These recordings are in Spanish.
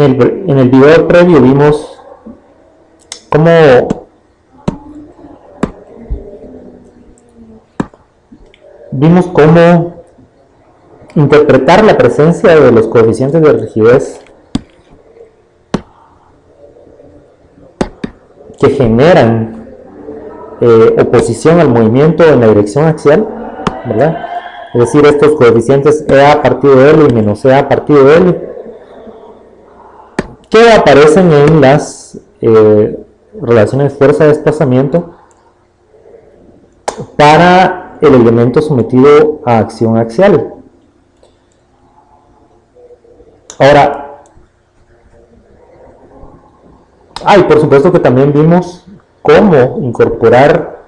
En el video previo vimos cómo interpretar la presencia de los coeficientes de rigidez que generan oposición al movimiento en la dirección axial, ¿verdad? Es decir, estos coeficientes EA partido de L y menos EA partido de L, que aparecen en las relaciones fuerza-desplazamiento para el elemento sometido a acción axial. Ahora, y por supuesto que también vimos cómo incorporar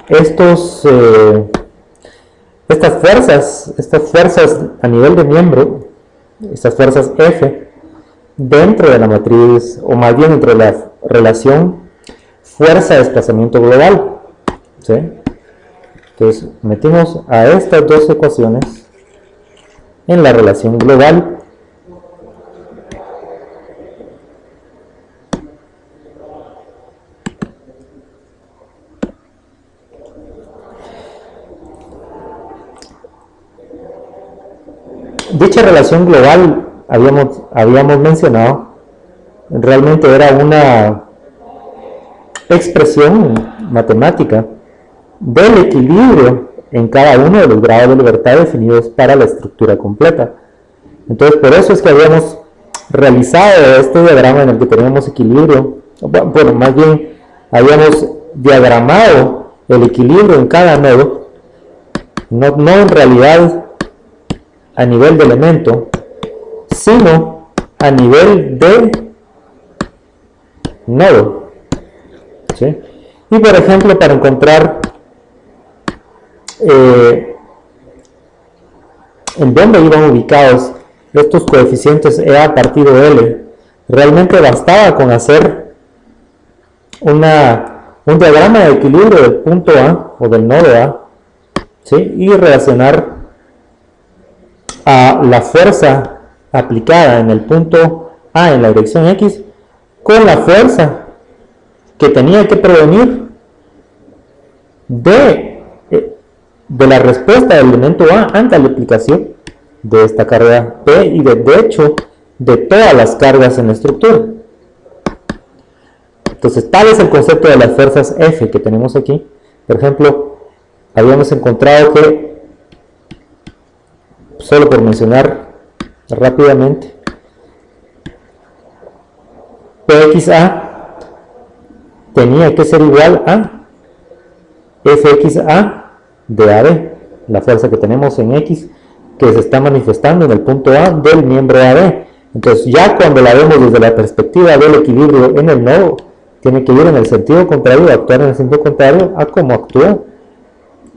estas fuerzas a nivel de miembro, estas fuerzas F, dentro de la matriz, o más bien dentro de la relación fuerza-desplazamiento global, ¿sí? Entonces metimos a estas dos ecuaciones en la relación global. Dicha relación global, habíamos mencionado, realmente era una expresión matemática del equilibrio en cada uno de los grados de libertad definidos para la estructura completa. Entonces, por eso es que habíamos realizado este diagrama en el que teníamos equilibrio, bueno, más bien habíamos diagramado el equilibrio en cada nodo, no en realidad a nivel de elemento, sino a nivel de nodo, ¿sí? Y por ejemplo, para encontrar en dónde iban ubicados estos coeficientes EA partido L, realmente bastaba con hacer un diagrama de equilibrio del punto A o del nodo A, ¿sí? Y relacionar a la fuerza aplicada en el punto A en la dirección X con la fuerza que tenía que provenir de la respuesta del elemento A ante la aplicación de esta carga P y de hecho de todas las cargas en la estructura. Entonces, tal es el concepto de las fuerzas F que tenemos aquí. Por ejemplo, habíamos encontrado que, solo por mencionar rápidamente, PXA tenía que ser igual a FXA de AB, la fuerza que tenemos en X que se está manifestando en el punto A del miembro AB. Entonces, ya cuando la vemos desde la perspectiva del equilibrio en el nodo, tiene que ir en el sentido contrario, actuar en el sentido contrario a cómo actúa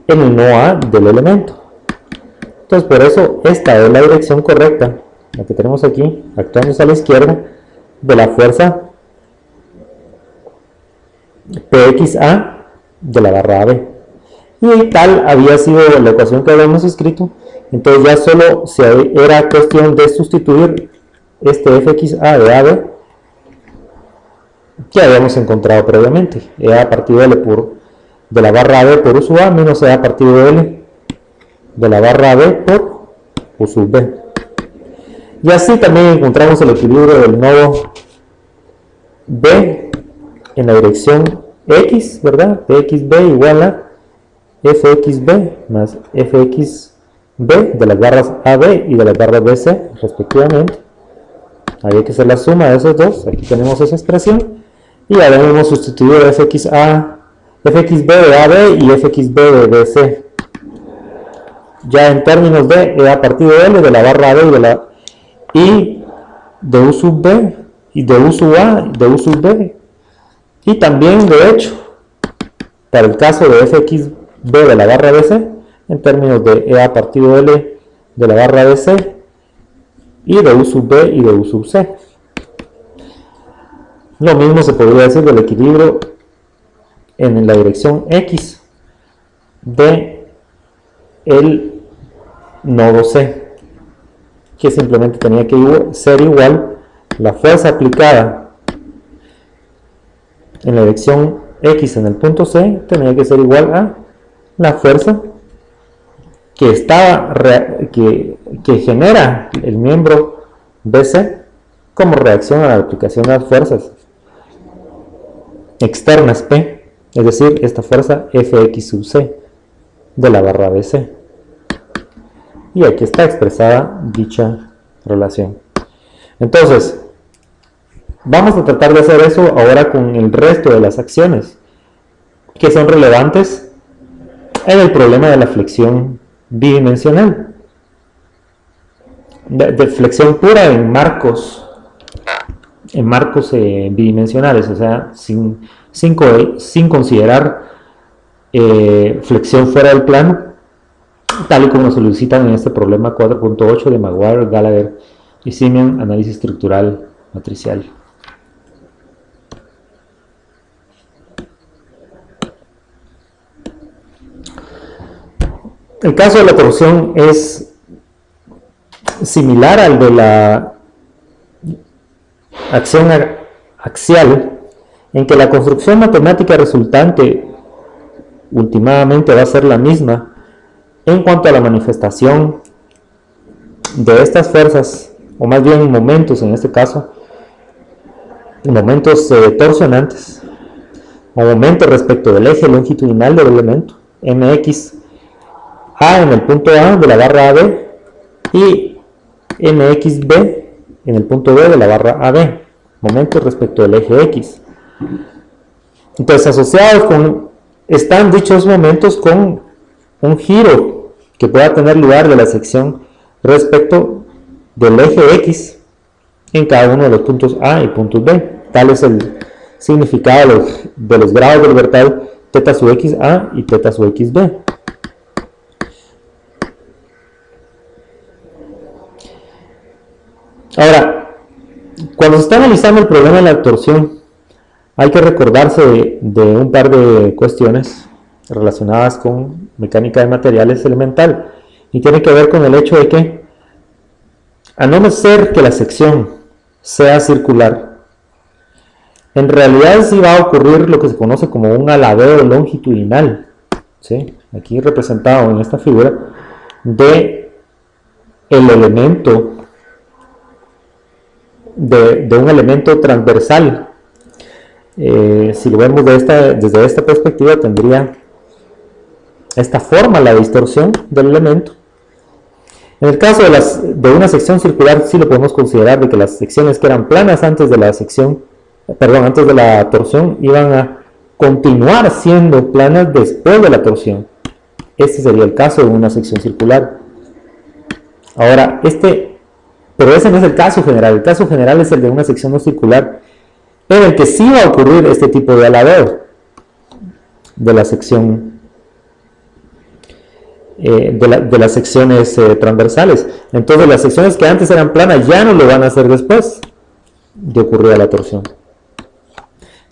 en el nodo A del elemento. Entonces, por eso esta es la dirección correcta, la que tenemos aquí, actuando a la izquierda, de la fuerza PXA de la barra AB. Y tal había sido la ecuación que habíamos escrito. Entonces ya solo era cuestión de sustituir este FXA de AB que habíamos encontrado previamente. EA partido L de la barra AB por U sub A menos EA partido L de la barra B por U sub B. Y así también encontramos el equilibrio del nodo B en la dirección X, ¿verdad? PXB igual a FXB más FXB de las barras AB y de las barras BC respectivamente. Había que hacer la suma de esos dos. Aquí tenemos esa expresión y ahora hemos sustituido FXB de AB y FXB de BC ya en términos de EA partido L de la barra AB y de U sub B y de U sub A de U sub B, y también de hecho para el caso de FXB de la barra BC en términos de EA partido L de la barra BC y de U sub B y de U sub C. Lo mismo se podría decir del equilibrio en la dirección X de el nodo C. que simplemente tenía que ser igual la fuerza aplicada en la dirección X en el punto C, tenía que ser igual a la fuerza que genera el miembro BC como reacción a la aplicación de las fuerzas externas P, es decir, esta fuerza Fx sub C de la barra BC. Y aquí está expresada dicha relación. Entonces, vamos a tratar de hacer eso ahora con el resto de las acciones que son relevantes en el problema de la flexión bidimensional, de flexión pura en marcos bidimensionales, o sea, sin considerar flexión fuera del plano, tal y como nos solicitan en este problema 4.8 de Maguire, Gallagher y Simeon, análisis estructural matricial. El caso de la torsión es similar al de la acción axial, en que la construcción matemática resultante últimamente va a ser la misma en cuanto a la manifestación de estas fuerzas, o más bien momentos, en este caso, momentos torsionantes, o momentos respecto del eje longitudinal del elemento, mx A en el punto A de la barra AB y mxb en el punto B de la barra AB, momentos respecto del eje X. Entonces, asociados están dichos momentos con un giro que pueda tener lugar de la sección respecto del eje X en cada uno de los puntos A y puntos B. Tal es el significado de los grados del vegetal θ sub xa y θ sub xb. Ahora, cuando se está analizando el problema de la torsión, hay que recordarse de un par de cuestiones relacionadas con mecánica de materiales elemental, y tiene que ver con el hecho de que, a no ser que la sección sea circular, en realidad sí va a ocurrir lo que se conoce como un alabeo longitudinal, ¿sí? Aquí representado en esta figura, de el elemento de un elemento transversal. Si lo vemos desde esta perspectiva, tendría esta forma la distorsión del elemento. En el caso de una sección circular, sí lo podemos considerar de que las secciones que eran planas antes de la torsión iban a continuar siendo planas después de la torsión. Este sería el caso de una sección circular. Ahora, pero ese no es el caso general. El caso general es el de una sección no circular, en el que sí va a ocurrir este tipo de alabeo de la sección de las secciones transversales. Entonces, las secciones que antes eran planas ya no lo van a hacer después de ocurrir la torsión.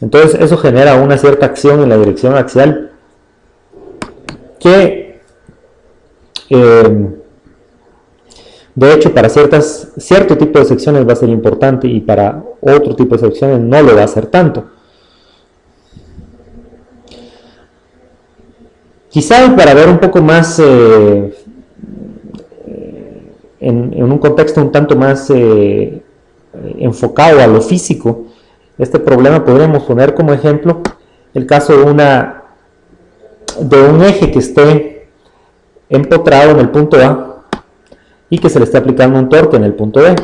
Entonces, eso genera una cierta acción en la dirección axial que de hecho, para cierto tipo de secciones va a ser importante, y para otro tipo de secciones no lo va a hacer tanto. Quizá para ver un poco más, en un contexto un tanto más enfocado a lo físico, este problema podríamos poner como ejemplo el caso de un eje que esté empotrado en el punto A y que se le está aplicando un torque en el punto B,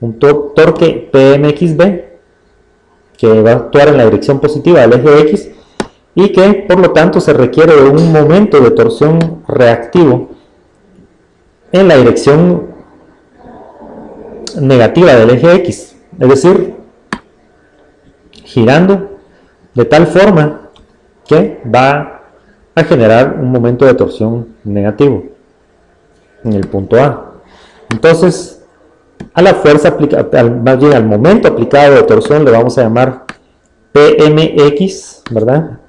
un torque PMXB que va a actuar en la dirección positiva del eje X, y que por lo tanto se requiere de un momento de torsión reactivo en la dirección negativa del eje X, es decir, girando de tal forma que va a generar un momento de torsión negativo en el punto A. Entonces, a la fuerza más bien al momento aplicado de torsión le vamos a llamar PMX, ¿verdad?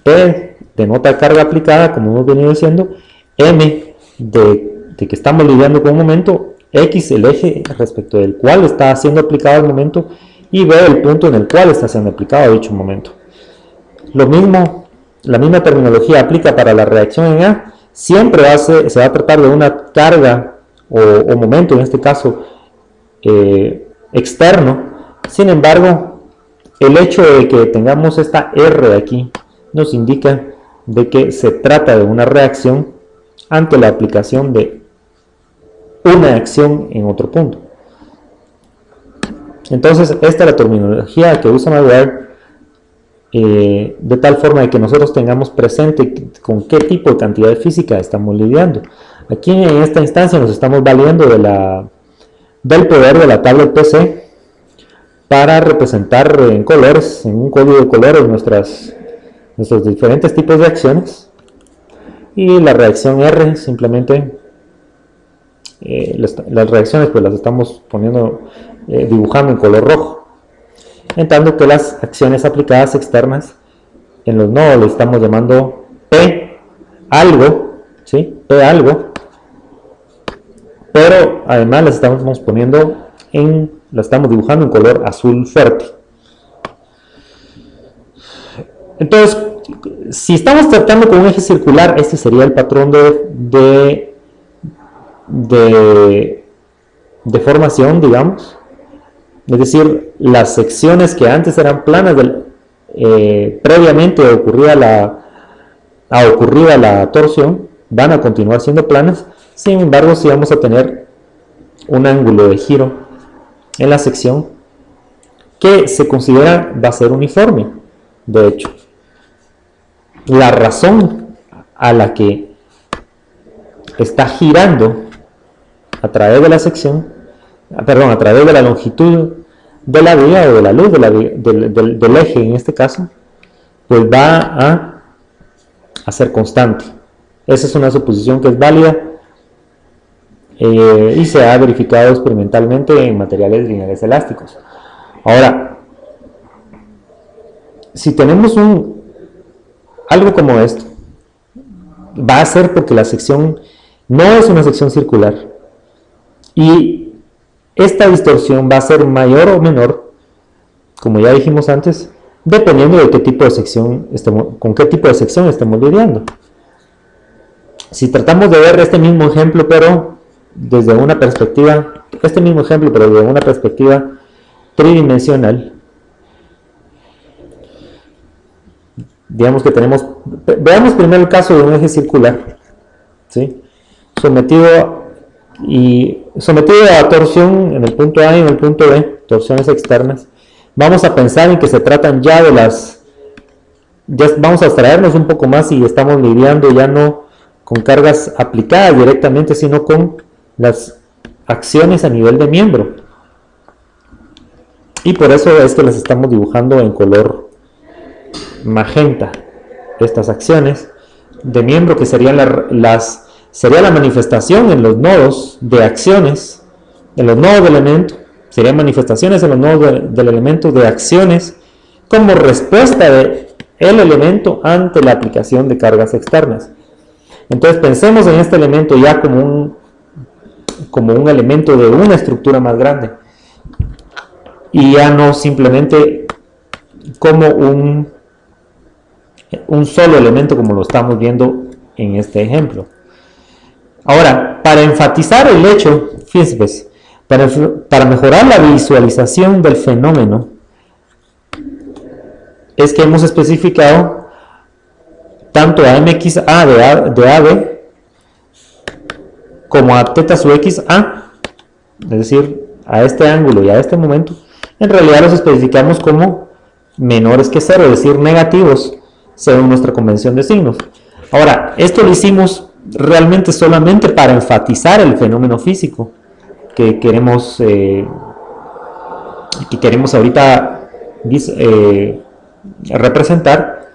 P denota carga aplicada, como hemos venido diciendo, M de que estamos lidiando con un momento, X el eje respecto del cual está siendo aplicado el momento y B el punto en el cual está siendo aplicado dicho momento. Lo mismo, la misma terminología aplica para la reacción en A. Siempre se va a tratar de una carga o momento, en este caso externo. Sin embargo, el hecho de que tengamos esta R aquí nos indica de que se trata de una reacción ante la aplicación de una acción en otro punto. Entonces, esta es la terminología que usa Maguire, de tal forma de que nosotros tengamos presente con qué tipo de cantidad de física estamos lidiando. Aquí en esta instancia nos estamos valiendo del poder de la tablet PC para representar en colores, en un código de colores, nuestros diferentes tipos de acciones. Y la reacción R simplemente, las reacciones pues las estamos dibujando en color rojo. En tanto que las acciones aplicadas externas en los nodos le estamos llamando P algo, ¿sí? P algo, pero además las estamos dibujando en color azul fuerte. Entonces, si estamos tratando con un eje circular, este sería el patrón de formación, digamos. Es decir, las secciones que antes eran planas, previamente ocurrida la torsión, van a continuar siendo planas. Sin embargo, si vamos a tener un ángulo de giro en la sección que se considera va a ser uniforme. De hecho, la razón a la que está girando a través de la sección, a través de la longitud de la vía o de la luz del eje en este caso, pues va a ser constante. Esa es una suposición que es válida y se ha verificado experimentalmente en materiales lineales elásticos. Ahora, si tenemos algo como esto, va a ser porque la sección no es una sección circular y esta distorsión va a ser mayor o menor, como ya dijimos antes, dependiendo de qué tipo de sección con qué tipo de sección estemos lidiando. Si tratamos de ver este mismo ejemplo, pero desde una perspectiva tridimensional, digamos que veamos primero el caso de un eje circular, ¿sí? sometido a torsión en el punto A y en el punto B, torsiones externas. Vamos a pensar en que se tratan ya vamos a abstraernos un poco más y estamos lidiando ya no con cargas aplicadas directamente, sino con las acciones a nivel de miembro. Y por eso es que las estamos dibujando en color magenta. Estas acciones de miembro que serían sería la manifestación en los nodos de acciones, en los nodos del elemento, serían manifestaciones en los nodos del elemento de acciones como respuesta del elemento ante la aplicación de cargas externas. Entonces pensemos en este elemento ya como un elemento de una estructura más grande y ya no simplemente como un solo elemento como lo estamos viendo en este ejemplo. Ahora, para enfatizar el hecho, fíjense pues, para mejorar la visualización del fenómeno, es que hemos especificado tanto a mxa de AB como a θ sub xa, es decir, a este ángulo y a este momento, en realidad los especificamos como menores que cero, es decir, negativos, según nuestra convención de signos. Ahora, esto lo hicimos realmente solamente para enfatizar el fenómeno físico que queremos ahorita representar.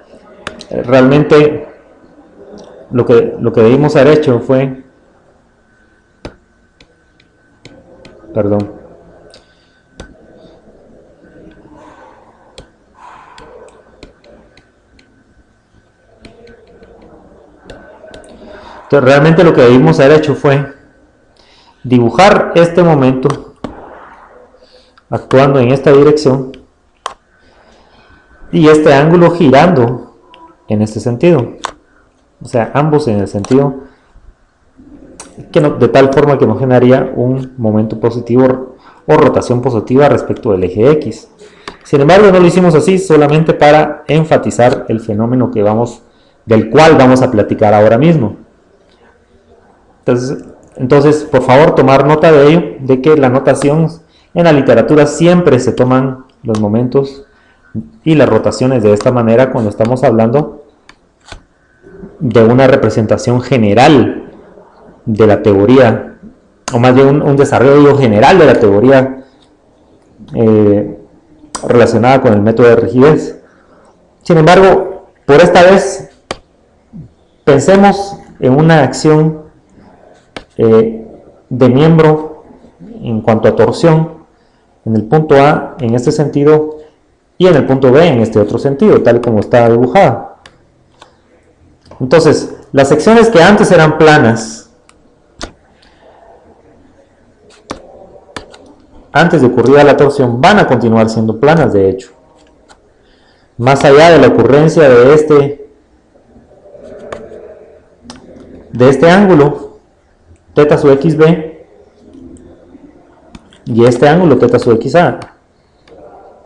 Realmente lo que debimos haber hecho fue, realmente lo que debimos haber hecho fue dibujar este momento actuando en esta dirección y este ángulo girando en este sentido, o sea, ambos en el sentido que de tal forma que nos generaría un momento positivo o rotación positiva respecto del eje X. Sin embargo, no lo hicimos así, solamente para enfatizar el fenómeno del cual vamos a platicar ahora mismo. Entonces, por favor, tomar nota de ello, de que la notación en la literatura siempre se toman los momentos y las rotaciones de esta manera cuando estamos hablando de una representación general de la teoría, o más bien un desarrollo general de la teoría relacionada con el método de rigidez. Sin embargo, por esta vez, pensemos en una acción de miembro en cuanto a torsión en el punto A en este sentido y en el punto B en este otro sentido, tal como está dibujada. Entonces, las secciones que antes eran planas, antes de ocurrir la torsión, van a continuar siendo planas, de hecho. Más allá de la ocurrencia de este ángulo, θ sub xb, y este ángulo θ sub xa.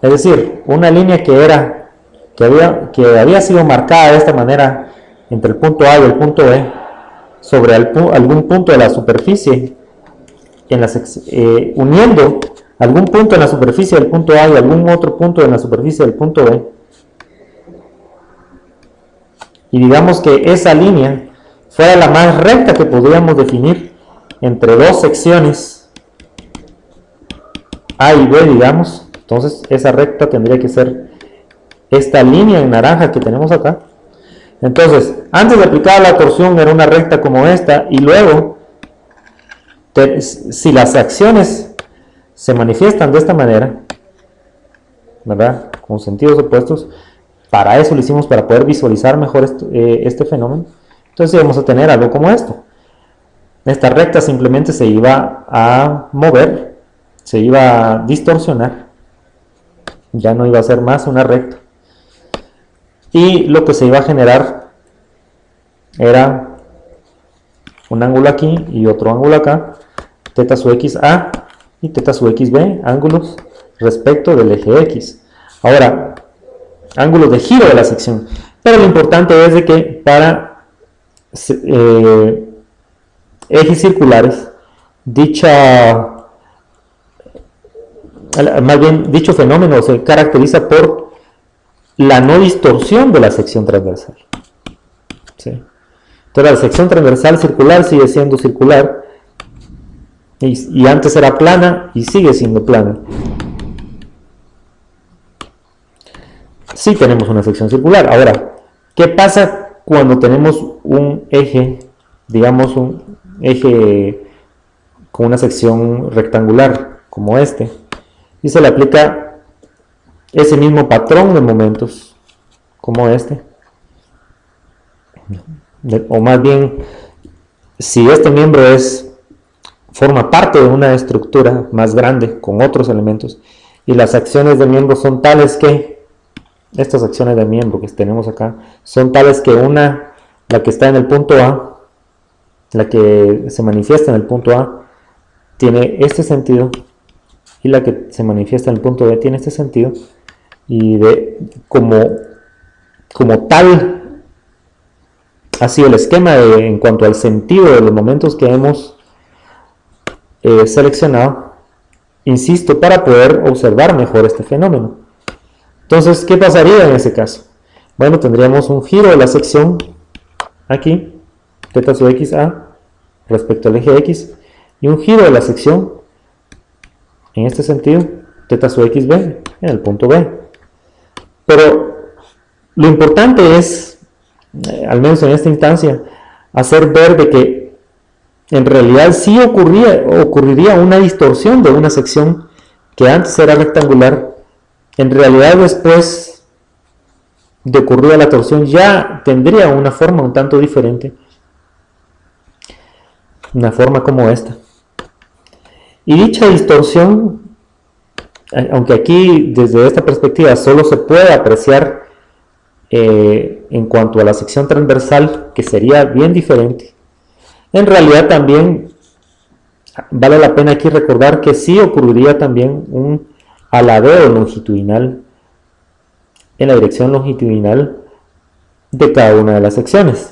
Es decir, una línea que había sido marcada de esta manera entre el punto A y el punto B sobre algún punto de la superficie, uniendo algún punto en la superficie del punto A y algún otro punto en la superficie del punto B, y digamos que esa línea fuera la más recta que podríamos definir entre dos secciones A y B, digamos. Entonces esa recta tendría que ser esta línea en naranja que tenemos acá. Entonces, antes de aplicar la torsión era una recta como esta, y luego, si las acciones se manifiestan de esta manera, ¿verdad?, con sentidos opuestos, para eso lo hicimos, para poder visualizar mejor este fenómeno. Entonces vamos a tener algo como esto. Esta recta simplemente se iba a mover, se iba a distorsionar, ya no iba a ser más una recta, y lo que se iba a generar era un ángulo aquí y otro ángulo acá, θ sub xa y θ sub xb, ángulos respecto del eje X. Ahora, ángulos de giro de la sección, pero lo importante es de que para ejes circulares, dicho fenómeno se caracteriza por la no distorsión de la sección transversal. ¿Sí? Entonces la sección transversal circular sigue siendo circular, y antes era plana y sigue siendo plana. Sí tenemos una sección circular. Ahora, ¿qué pasa cuando tenemos un eje, digamos un eje con una sección rectangular como este, y se le aplica ese mismo patrón de momentos como este? O más bien, si este miembro forma parte de una estructura más grande con otros elementos, y las acciones del miembro son tales que, estas acciones del miembro que tenemos acá, son tales que la que está en el punto A, la que se manifiesta en el punto A, tiene este sentido, y la que se manifiesta en el punto B tiene este sentido, y como tal ha sido el esquema en cuanto al sentido de los momentos que hemos seleccionado, insisto, para poder observar mejor este fenómeno. Entonces, ¿qué pasaría en ese caso? Bueno, tendríamos un giro de la sección aquí, θ sub xa respecto al eje X, y un giro de la sección en este sentido, θ sub xb en el punto B. Pero lo importante es, al menos en esta instancia, hacer ver de que en realidad sí ocurriría una distorsión de una sección que antes era rectangular. En realidad, después de ocurrir la torsión, ya tendría una forma un tanto diferente, una forma como esta. Y dicha distorsión, aunque aquí desde esta perspectiva solo se puede apreciar en cuanto a la sección transversal, que sería bien diferente, en realidad también vale la pena aquí recordar que sí ocurriría también un aladeo longitudinal en la dirección longitudinal de cada una de las secciones.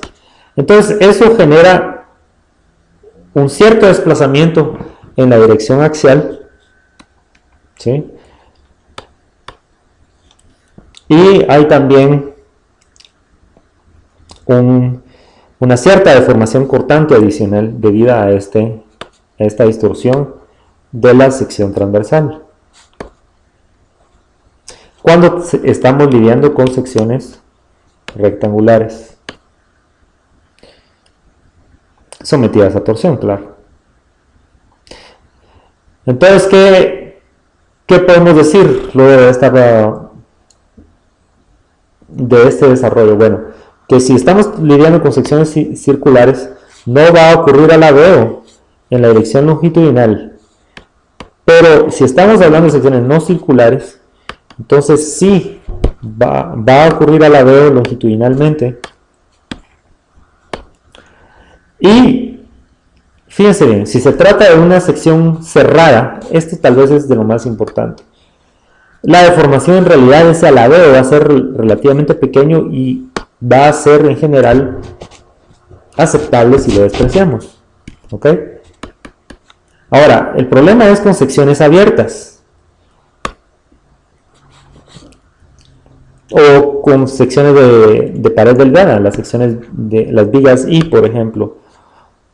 Entonces eso genera un cierto desplazamiento en la dirección axial, ¿sí? Y hay también una cierta deformación cortante adicional debido a esta distorsión de la sección transversal cuando estamos lidiando con secciones rectangulares sometidas a torsión, claro. Entonces, ¿qué podemos decir luego de este desarrollo? Bueno, que si estamos lidiando con secciones circulares, no va a ocurrir aladeo en la dirección longitudinal. Pero si estamos hablando de secciones no circulares, entonces sí va a ocurrir aladeo longitudinalmente. Y fíjense bien, si se trata de una sección cerrada, esto tal vez es de lo más importante. La deformación en realidad, ese aladeo va a ser relativamente pequeño y va a ser en general aceptable si lo despreciamos. ¿Ok? Ahora, el problema es con secciones abiertas o con secciones de pared delgada, las secciones de las vigas I, por ejemplo,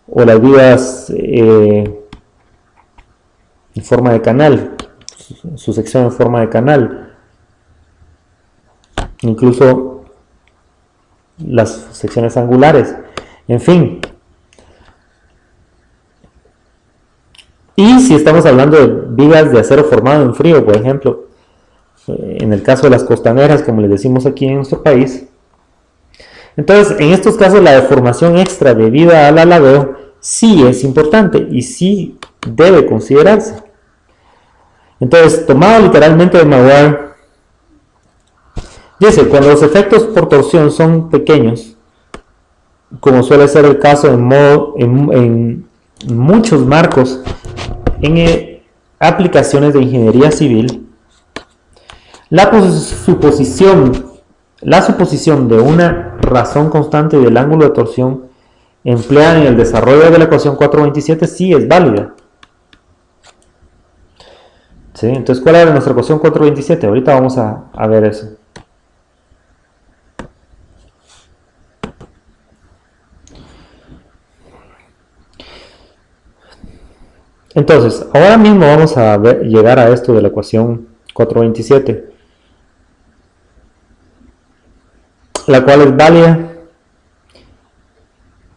o las vigas en forma de canal, su sección en forma de canal, incluso las secciones angulares, en fin. Y si estamos hablando de vigas de acero formado en frío, por ejemplo, en el caso de las costaneras, como les decimos aquí en nuestro país, entonces en estos casos la deformación extra debida al aladeo sí es importante y sí debe considerarse. Entonces, tomado literalmente de Maguire, dice, cuando los efectos por torsión son pequeños, como suele ser el caso en muchos marcos, en aplicaciones de ingeniería civil, la suposición de una razón constante del ángulo de torsión empleada en el desarrollo de la ecuación 427 sí es válida. ¿Sí? Entonces, ¿cuál era nuestra ecuación 427? Ahorita vamos a ver eso. Entonces, ahora mismo vamos a llegar a esto de la ecuación 427, la cual es válida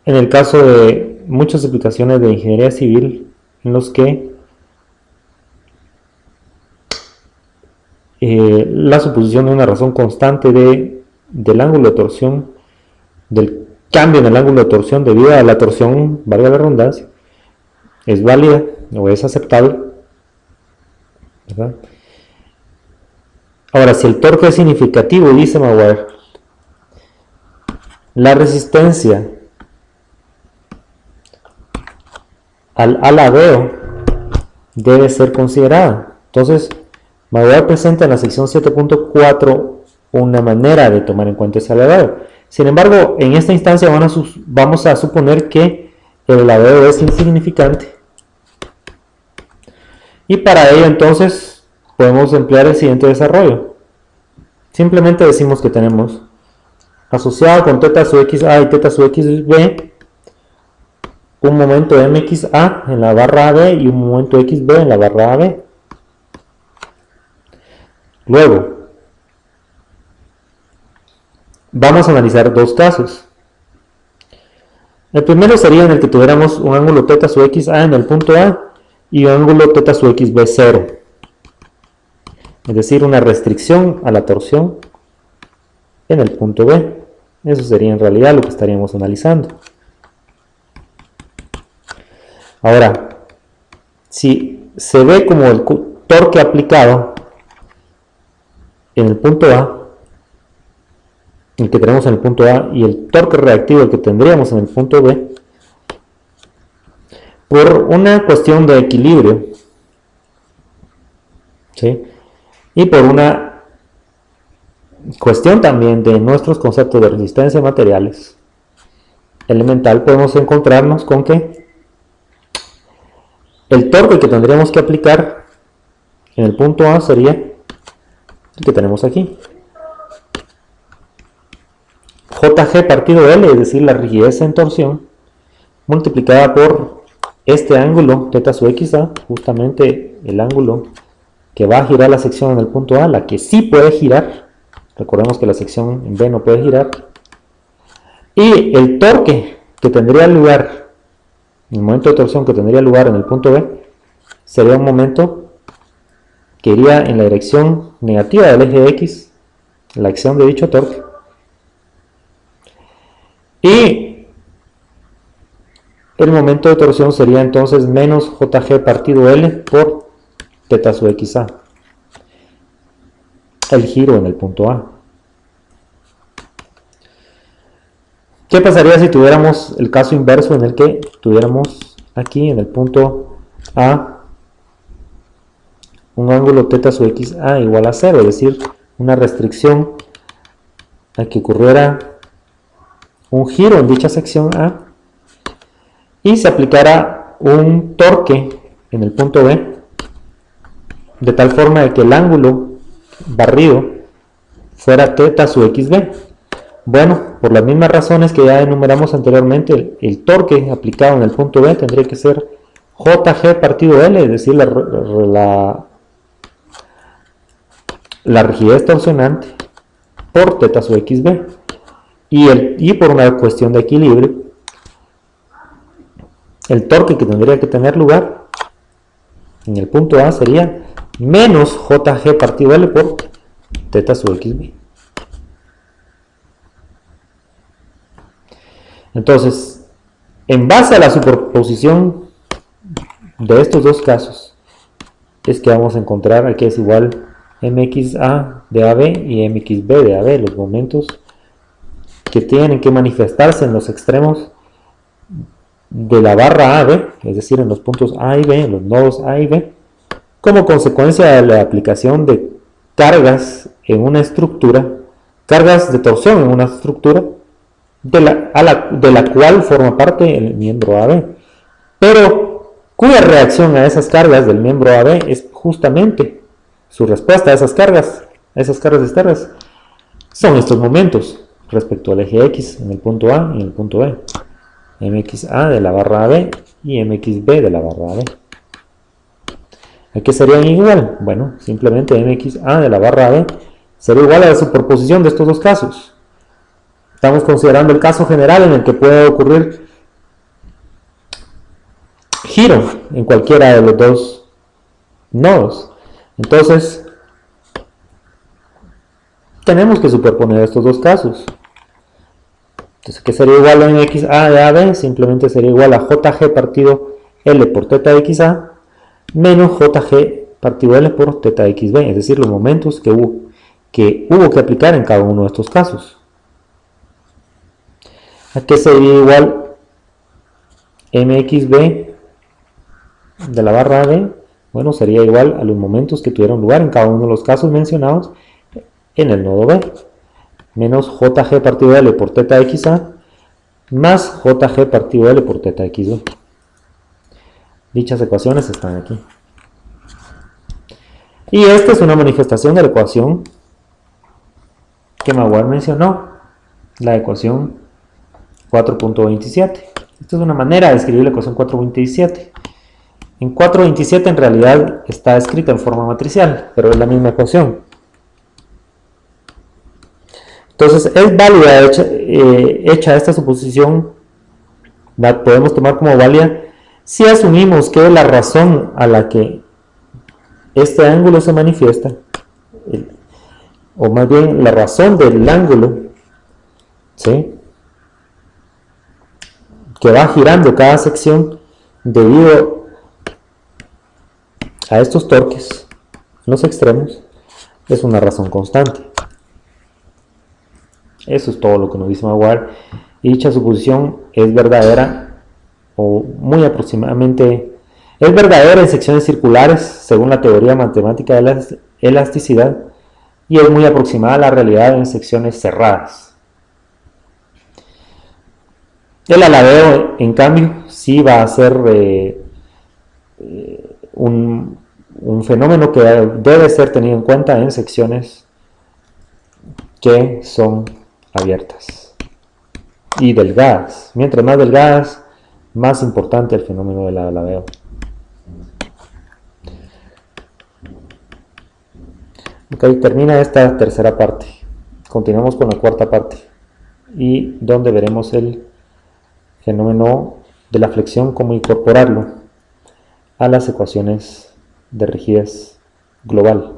en el caso de muchas aplicaciones de ingeniería civil en los que la suposición de una razón constante del ángulo de torsión, del cambio en el ángulo de torsión debido a la torsión, valga la redundancia, es válida o es aceptable, ¿verdad? Ahora, si el torque es significativo, dice Maguire, la resistencia al aladeo debe ser considerada. Entonces, Maguire presenta en la sección 7.4 una manera de tomar en cuenta ese aladeo. Sin embargo, en esta instancia vamos a suponer que el aladeo es insignificante. Y para ello entonces podemos emplear el siguiente desarrollo. Simplemente decimos que tenemos asociado con teta sub xa y teta sub xb un momento mxa en la barra AB y un momento xb en la barra AB. Luego, vamos a analizar dos casos. El primero sería en el que tuviéramos un ángulo teta sub xa en el punto A y un ángulo teta sub xb 0. Es decir, una restricción a la torsión en el punto B. Eso sería en realidad lo que estaríamos analizando. Ahora, si se ve como el torque aplicado en el punto A, el que tenemos en el punto A, y el torque reactivo, el que tendríamos en el punto B, por una cuestión de equilibrio, ¿sí? Y por una cuestión también de nuestros conceptos de resistencia a materiales elemental, podemos encontrarnos con que el torque que tendríamos que aplicar en el punto A sería el que tenemos aquí, JG partido L, es decir, la rigidez en torsión, multiplicada por este ángulo, θ sub xa, justamente el ángulo que va a girar la sección en el punto A, la que sí puede girar. Recordemos que la sección en B no puede girar. Y el torque que tendría lugar, el momento de torsión que tendría lugar en el punto B, sería un momento que iría en la dirección negativa del eje X, la acción de dicho torque. Y el momento de torsión sería entonces menos JG partido L por θ sub xa, el giro en el punto A. ¿Qué pasaría si tuviéramos el caso inverso en el que tuviéramos aquí en el punto A un ángulo θ sub xa igual a 0, es decir, una restricción a que ocurriera un giro en dicha sección A y se aplicara un torque en el punto B de tal forma de que el ángulo barrido fuera θ sub xb? Bueno, por las mismas razones que ya enumeramos anteriormente, el torque aplicado en el punto B tendría que ser JG partido L, es decir, la rigidez torsionante por θ sub xb, y por una cuestión de equilibrio, el torque que tendría que tener lugar en el punto A sería menos JG partido L por θ sub xb. Entonces, en base a la superposición de estos dos casos, es que vamos a encontrar aquí es igual mxa de AB y mxb de AB, los momentos que tienen que manifestarse en los extremos de la barra AB, es decir, en los puntos A y B, en los nodos A y B, como consecuencia de la aplicación de cargas en una estructura, cargas de torsión en una estructura, de la cual forma parte el miembro AB, pero cuya reacción a esas cargas del miembro AB es justamente su respuesta a esas cargas externas, son estos momentos respecto al eje X en el punto A y en el punto B, mxa de la barra AB y mxb de la barra AB. ¿A qué serían igual? Bueno, simplemente mxa de la barra AB sería igual a la superposición de estos dos casos. Estamos considerando el caso general en el que puede ocurrir giro en cualquiera de los dos nodos. Entonces, tenemos que superponer estos dos casos. Entonces, ¿qué sería igual a mxa de AB? Simplemente sería igual a JG partido L por θ xa menos JG partido L por θ xb, es decir, los momentos que hubo que aplicar en cada uno de estos casos. ¿A qué sería igual mxb de la barra AB? Bueno, sería igual a los momentos que tuvieron lugar en cada uno de los casos mencionados en el nodo B, menos JG partido L por θ xa más JG partido L por θ xb. Dichas ecuaciones están aquí. Y esta es una manifestación de la ecuación que Maguire mencionó, la ecuación 4.27. Esta es una manera de escribir la ecuación 4.27. En 4.27 en realidad está escrita en forma matricial, pero es la misma ecuación. Entonces es válida hecha esta suposición, la podemos tomar como válida si asumimos que la razón a la que este ángulo se manifiesta, o más bien la razón del ángulo, ¿sí?, que va girando cada sección debido a estos torques en los extremos es una razón constante. Eso es todo lo que nos dice Maguire, y dicha suposición es verdadera o muy aproximadamente es verdadera en secciones circulares según la teoría matemática de la elasticidad, y es muy aproximada a la realidad en secciones cerradas. El aladeo, en cambio, sí va a ser un fenómeno que debe ser tenido en cuenta en secciones que son abiertas y delgadas. Mientras más delgadas, más importante el fenómeno del aladeo. Ok, termina esta tercera parte. Continuamos con la cuarta parte, y donde veremos el fenómeno de la flexión, cómo incorporarlo a las ecuaciones de rigidez global.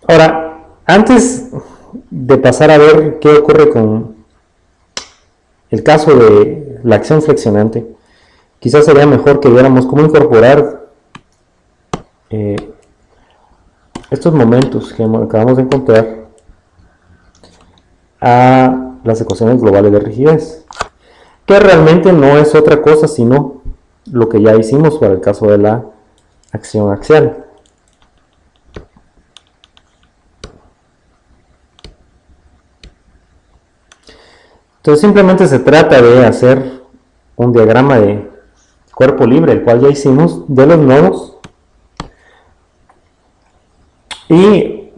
Ahora, antes de pasar a ver qué ocurre con el caso de la acción flexionante, quizás sería mejor que viéramos cómo incorporar estos momentos que acabamos de encontrar a las ecuaciones globales de rigidez, que realmente no es otra cosa sino lo que ya hicimos para el caso de la acción axial. Entonces simplemente se trata de hacer un diagrama de cuerpo libre, el cual ya hicimos, de los nodos, y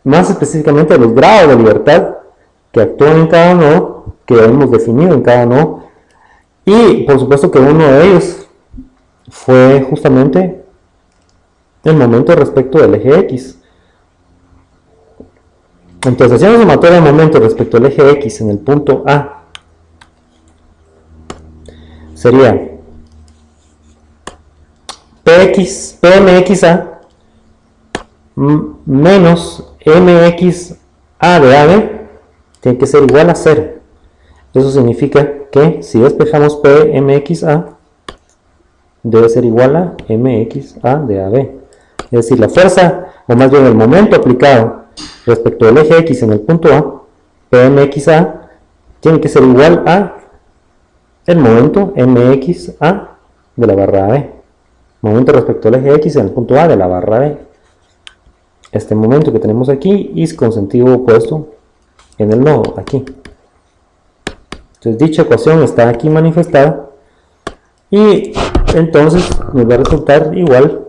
más específicamente los grados de libertad que actúan en cada nodo, que hemos definido en cada nodo, y por supuesto que uno de ellos fue justamente el momento respecto del eje X. Entonces, haciendo sumatoria de momento respecto al eje X en el punto A, sería PMXA menos MXA de AB tiene que ser igual a 0. Eso significa que si despejamos PMXA debe ser igual a MXA de AB. Es decir, la fuerza, o más bien el momento aplicado respecto del eje X en el punto A, PMXA, tiene que ser igual a el momento MXA de la barra AB. Momento respecto al eje X en el punto A de la barra B. Este momento que tenemos aquí y con sentido opuesto en el nodo, aquí. Entonces dicha ecuación está aquí manifestada, y entonces nos va a resultar igual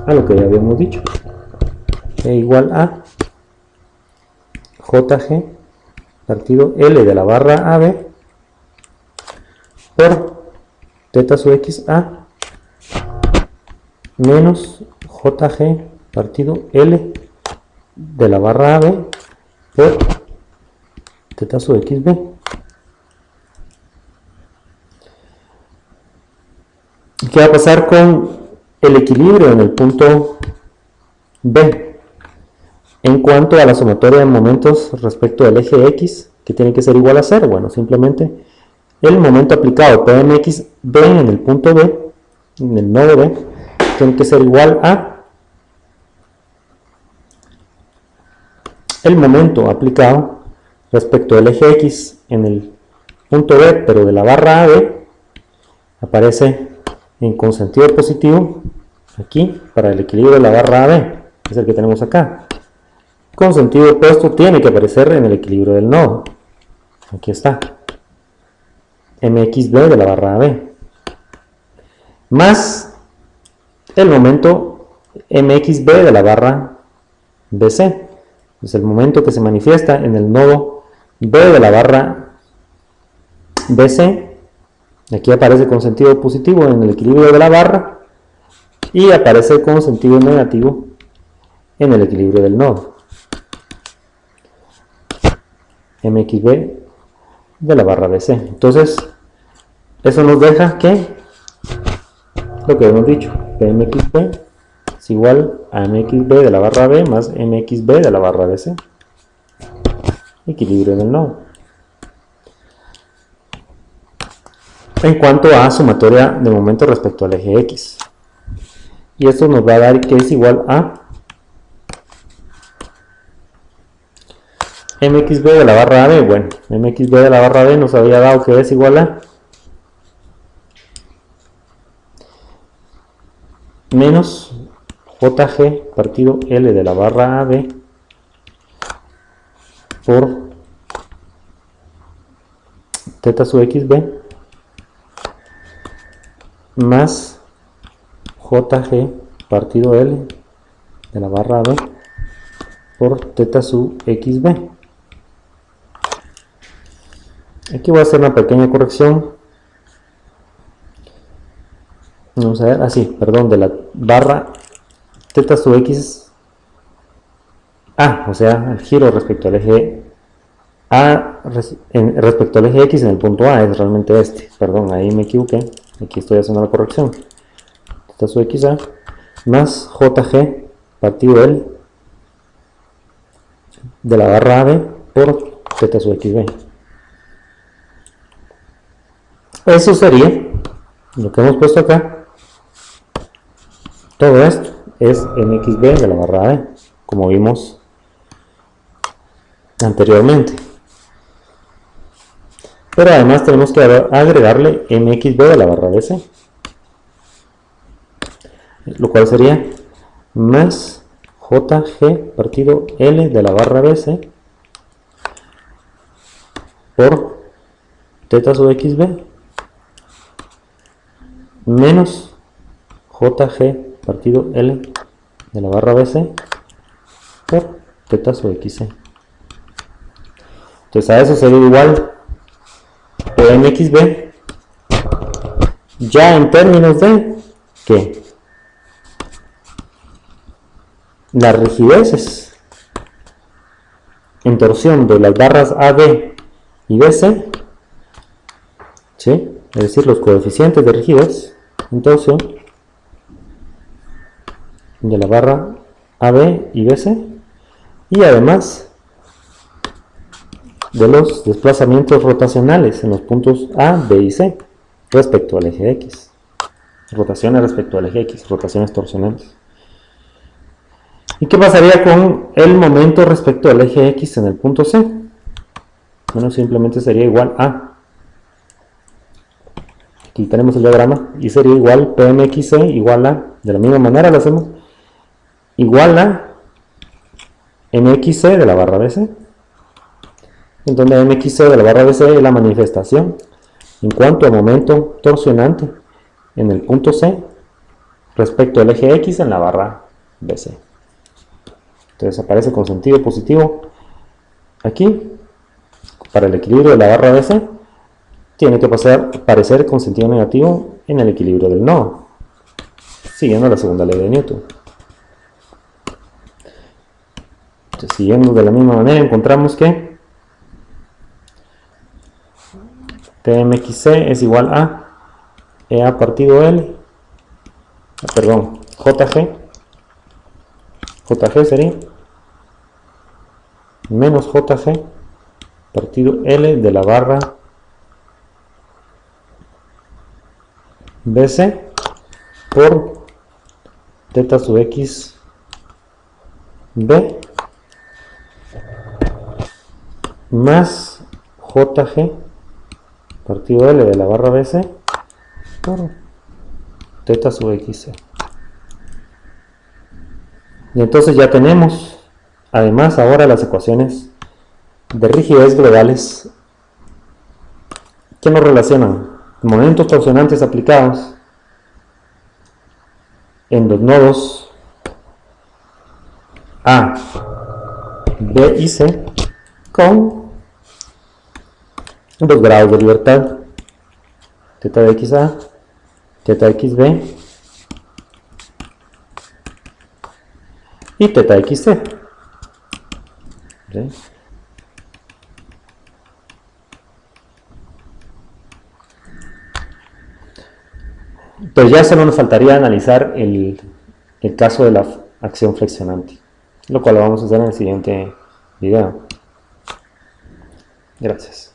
a lo que ya habíamos dicho. E igual a JG partido L de la barra AB por teta sub XA menos JG partido L de la barra AB por teta sub XB. ¿Qué va a pasar con el equilibrio en el punto B? En cuanto a la sumatoria de momentos respecto del eje X, que tiene que ser igual a 0, bueno, simplemente el momento aplicado PMXB en el punto B, en el nodo B, tiene que ser igual a el momento aplicado respecto del eje X en el punto B, pero de la barra AB, aparece en con sentido positivo aquí para el equilibrio de la barra AB, es el que tenemos acá. Con sentido opuesto tiene que aparecer en el equilibrio del nodo. Aquí está. MXB de la barra AB. Más el momento MXB de la barra BC. Es el momento que se manifiesta en el nodo B de la barra BC. Aquí aparece con sentido positivo en el equilibrio de la barra, y aparece con sentido negativo en el equilibrio del nodo. MXB de la barra BC. Entonces, eso nos deja que lo que hemos dicho, PMXB es igual a mxb de la barra b más mxb de la barra bc. Equilibrio del nodo. En cuanto a sumatoria de momento respecto al eje X. Y esto nos va a dar que es igual a mxb de la barra b. Bueno, mxb de la barra b nos había dado que es igual a menos jg partido L de la barra AB por teta sub xb más jg partido L de la barra AB por teta sub xb. Aquí voy a hacer una pequeña corrección. Vamos a ver, así, perdón, de la barra teta sub x, o sea, el giro respecto al eje A, respecto al eje X en el punto A, es realmente este, perdón, ahí me equivoqué, aquí estoy haciendo la corrección, teta sub xa más jg partido L de la barra AB por teta sub xb. Eso sería lo que hemos puesto acá. Todo esto es mxb de la barra AB, como vimos anteriormente. Pero además tenemos que agregarle mxb de la barra bc, lo cual sería más jg partido L de la barra bc por teta sub xb menos jg partido L de la barra bc por teta sub xc. Entonces a eso sería igual mxb ya en términos de que las rigideces en torsión de las barras AB y BC, ¿sí? Es decir, los coeficientes de rigidez en torsión de la barra AB y BC, y además de los desplazamientos rotacionales en los puntos A, B y C respecto al eje X. Rotaciones respecto al eje X, rotaciones torsionales. ¿Y qué pasaría con el momento respecto al eje X en el punto C? Bueno, simplemente sería igual a, aquí tenemos el diagrama, y sería igual PMXC igual a, de la misma manera lo hacemos, igual a MXC de la barra BC, en donde MXC de la barra BC es la manifestación en cuanto a momento torsionante en el punto C respecto al eje X en la barra BC. Entonces aparece con sentido positivo aquí. Para el equilibrio de la barra BC tiene que aparecer con sentido negativo en el equilibrio del nodo, siguiendo la segunda ley de Newton. Entonces, siguiendo de la misma manera, encontramos que PMXC es igual a EA partido L, perdón, JG sería menos JG partido L de la barra BC por teta sub x B más JG partido L de la barra BC por teta sub xc. Y entonces ya tenemos además ahora las ecuaciones de rigidez globales que nos relacionan momentos torsionantes aplicados en los nodos A, B y C con los grados de libertad teta de XA, teta de XB y teta de XC. ¿Sí? Entonces ya solo nos faltaría analizar el el caso de la acción flexionante, lo cual lo vamos a hacer en el siguiente video. Gracias.